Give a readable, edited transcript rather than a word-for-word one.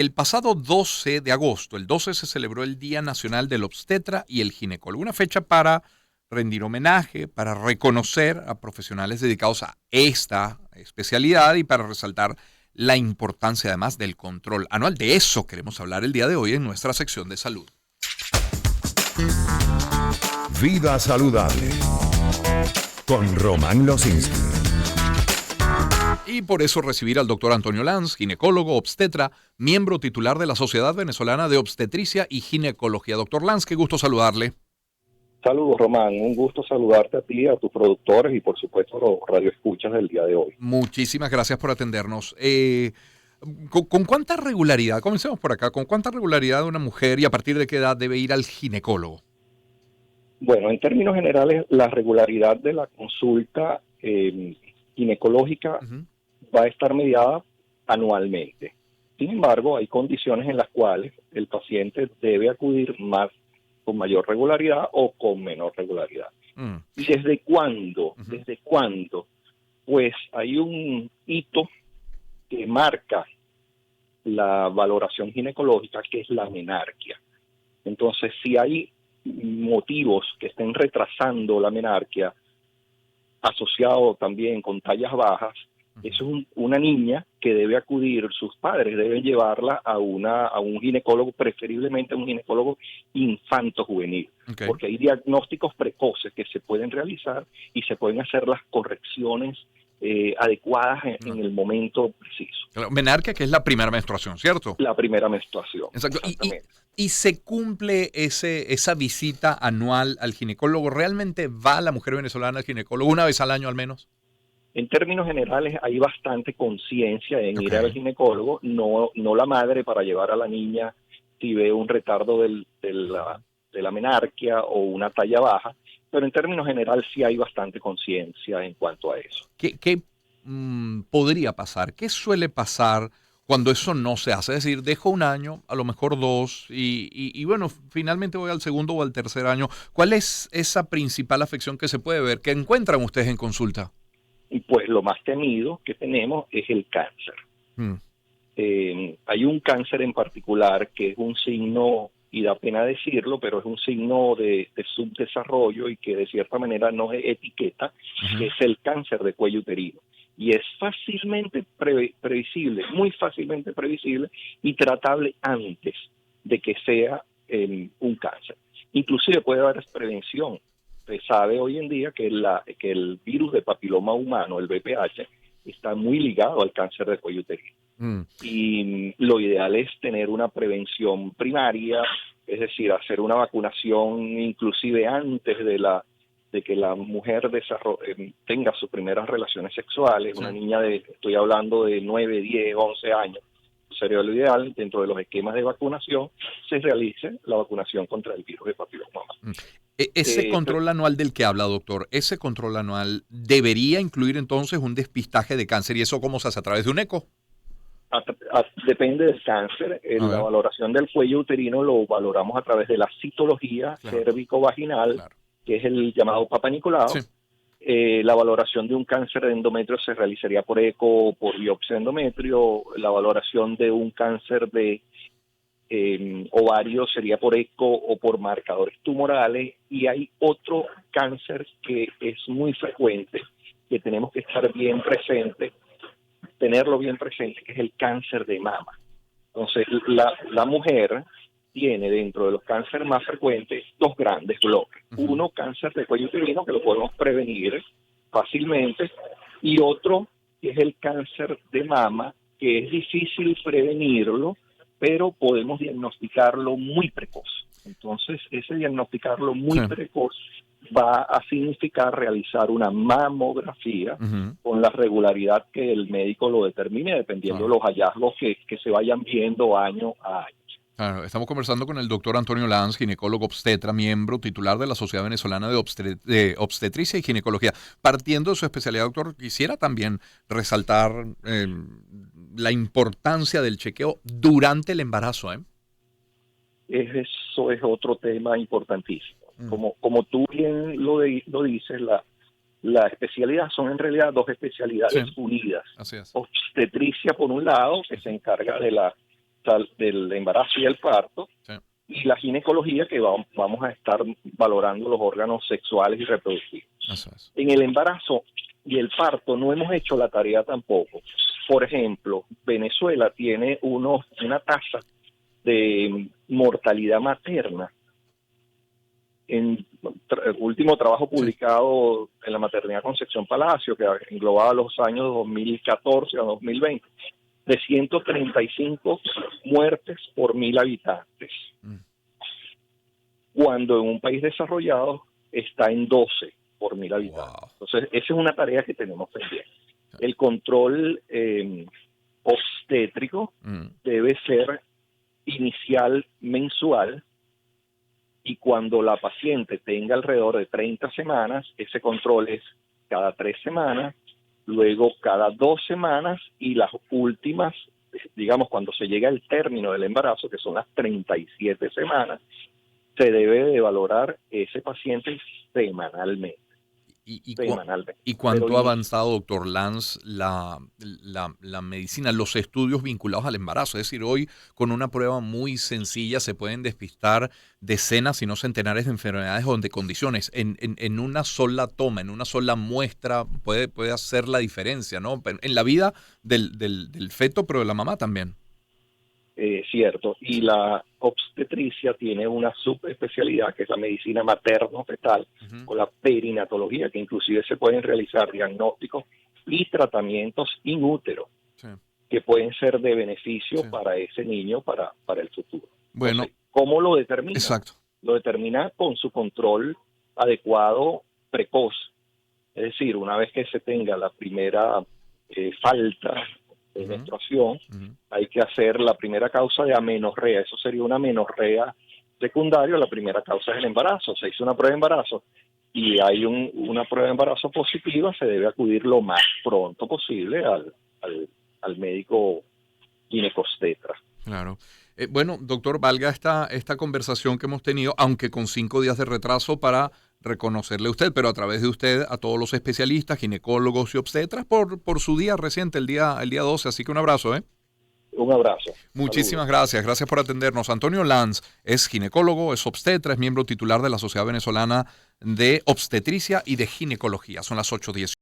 El pasado 12 de agosto, el 12 se celebró el Día Nacional del Obstetra y el Ginecólogo, una fecha para rendir homenaje, para reconocer a profesionales dedicados a esta especialidad y para resaltar la importancia además del control anual. De eso queremos hablar el día de hoy en nuestra sección de salud. Vida saludable con Román Losinski. Y por eso recibir al doctor Antonio Lanz, ginecólogo, obstetra, miembro titular de la Sociedad Venezolana de Obstetricia y Ginecología. Doctor Lanz, qué gusto saludarle. Saludos, Román. Un gusto saludarte a ti, a tus productores y, por supuesto, a los radioescuchas del día de hoy. Muchísimas gracias por atendernos. ¿Con cuánta regularidad, comencemos por acá, con cuánta regularidad una mujer y a partir de qué edad debe ir al ginecólogo? Bueno, en términos generales, la regularidad de la consulta ginecológica va a estar mediada anualmente. Sin embargo, hay condiciones en las cuales el paciente debe acudir más con mayor regularidad o con menor regularidad. ¿Y desde cuándo? ¿Desde cuándo? Pues hay un hito que marca la valoración ginecológica, que es la menarquia. Entonces, si hay motivos que estén retrasando la menarquia, asociado también con tallas bajas, eso es una niña que debe acudir, sus padres deben llevarla a un ginecólogo, preferiblemente a un ginecólogo infanto-juvenil, porque hay diagnósticos precoces que se pueden realizar y se pueden hacer las correcciones adecuadas en el momento preciso. Menarquia, que es la primera menstruación, ¿cierto? La primera menstruación. Exacto. ¿Y se cumple esa visita anual al ginecólogo? ¿Realmente va la mujer venezolana al ginecólogo una vez al año al menos? En términos generales hay bastante conciencia en ir al ginecólogo, no la madre para llevar a la niña si ve un retardo de la menarquia o una talla baja, pero en términos generales sí hay bastante conciencia en cuanto a eso. ¿Qué podría pasar? ¿Qué suele pasar cuando eso no se hace? Es decir, dejo un año, a lo mejor dos, y bueno, finalmente voy al segundo o al tercer año. ¿Cuál es esa principal afección que se puede ver? ¿Qué encuentran ustedes en consulta? Y pues lo más temido que tenemos es el cáncer. Hay un cáncer en particular que es un signo, y da pena decirlo, pero es un signo de subdesarrollo y que de cierta manera no es etiqueta, que es el cáncer de cuello uterino. Y es fácilmente previsible, muy fácilmente previsible y tratable antes de que sea un cáncer. Inclusive puede haber prevención. Se sabe hoy en día que el virus de papiloma humano, el VPH, está muy ligado al cáncer de cuello uterino. Y lo ideal es tener una prevención primaria, es decir, hacer una vacunación inclusive antes de que la mujer tenga sus primeras relaciones sexuales. Una niña estoy hablando de 9, 10, 11 años. Sería lo ideal, dentro de los esquemas de vacunación, se realice la vacunación contra el virus de papiloma humano. Ese control anual del que habla, doctor, ese control anual debería incluir entonces un despistaje de cáncer. ¿Y eso cómo se hace? ¿A través de un eco? Depende del cáncer. La valoración del cuello uterino lo valoramos a través de la citología cérvico-vaginal, que es el llamado Papa Nicolau. La valoración de un cáncer de endometrio se realizaría por eco o por biopsia de endometrio. La valoración de un cáncer de ovario sería por eco o por marcadores tumorales. Y hay otro cáncer que es muy frecuente, que tenemos que estar bien presente, tenerlo bien presente, que es el cáncer de mama. Entonces, la mujer tiene dentro de los cánceres más frecuentes dos grandes bloques. Uno, cáncer de cuello uterino, que lo podemos prevenir fácilmente, y otro, que es el cáncer de mama, que es difícil prevenirlo, pero podemos diagnosticarlo muy precoz. Entonces, ese diagnosticarlo muy precoz va a significar realizar una mamografía con la regularidad que el médico lo determine, dependiendo de los hallazgos que se vayan viendo año a año. Claro, estamos conversando con el doctor Antonio Lanz, ginecólogo obstetra, miembro titular de la Sociedad Venezolana de Obstetricia y Ginecología. Partiendo de su especialidad, doctor, quisiera también resaltar la importancia del chequeo durante el embarazo. Eso es otro tema importantísimo. Como tú bien lo dices, la especialidad son en realidad dos especialidades unidas. Así es. Obstetricia por un lado, que se encarga de la del embarazo y el parto, sí, y la ginecología, que vamos a estar valorando los órganos sexuales y reproductivos. Eso es. En el embarazo y el parto no hemos hecho la tarea tampoco. Por ejemplo, Venezuela tiene una tasa de mortalidad materna. En el último trabajo publicado en la maternidad Concepción Palacio, que englobaba los años 2014 a 2020, de 135 muertes por 1.000 habitantes, cuando en un país desarrollado está en 12 por 1.000 habitantes. Wow. Entonces, esa es una tarea que tenemos pendiente. El control obstétrico debe ser inicial mensual, y cuando la paciente tenga alrededor de 30 semanas, ese control es cada 3 semanas, luego cada 2 semanas, y las últimas, digamos, cuando se llega al término del embarazo, que son las 37 semanas, se debe de valorar ese paciente semanalmente. ¿Y cuánto ha avanzado, doctor Lanz, la medicina, los estudios vinculados al embarazo? Es decir, hoy con una prueba muy sencilla se pueden despistar decenas, si no centenares de enfermedades o de condiciones. En una sola toma, en una sola muestra puede hacer la diferencia, ¿no? En la vida del feto, pero de la mamá también. Cierto, y la obstetricia tiene una subespecialidad que es la medicina materno-fetal, o la perinatología, que inclusive se pueden realizar diagnósticos y tratamientos in útero, sí, que pueden ser de beneficio, sí, para ese niño, para el futuro. Bueno, entonces, ¿cómo lo determina? Exacto. Lo determina con su control adecuado precoz, es decir, una vez que se tenga la primera falta de menstruación, hay que hacer la primera causa de amenorrea. Eso sería una amenorrea secundaria. La primera causa es el embarazo. Se hizo una prueba de embarazo y hay una prueba de embarazo positiva, se debe acudir lo más pronto posible al médico ginecobstetra. Claro. Bueno, doctor, valga esta conversación que hemos tenido, aunque con 5 días de retraso, para reconocerle a usted, pero a través de usted a todos los especialistas, ginecólogos y obstetras por su día reciente, el día 12. Así que un abrazo, ¿eh? Un abrazo. Muchísimas gracias. Gracias por atendernos. Antonio Lanz es ginecólogo, es obstetra, es miembro titular de la Sociedad Venezolana de Obstetricia y de Ginecología. Son las 8:10.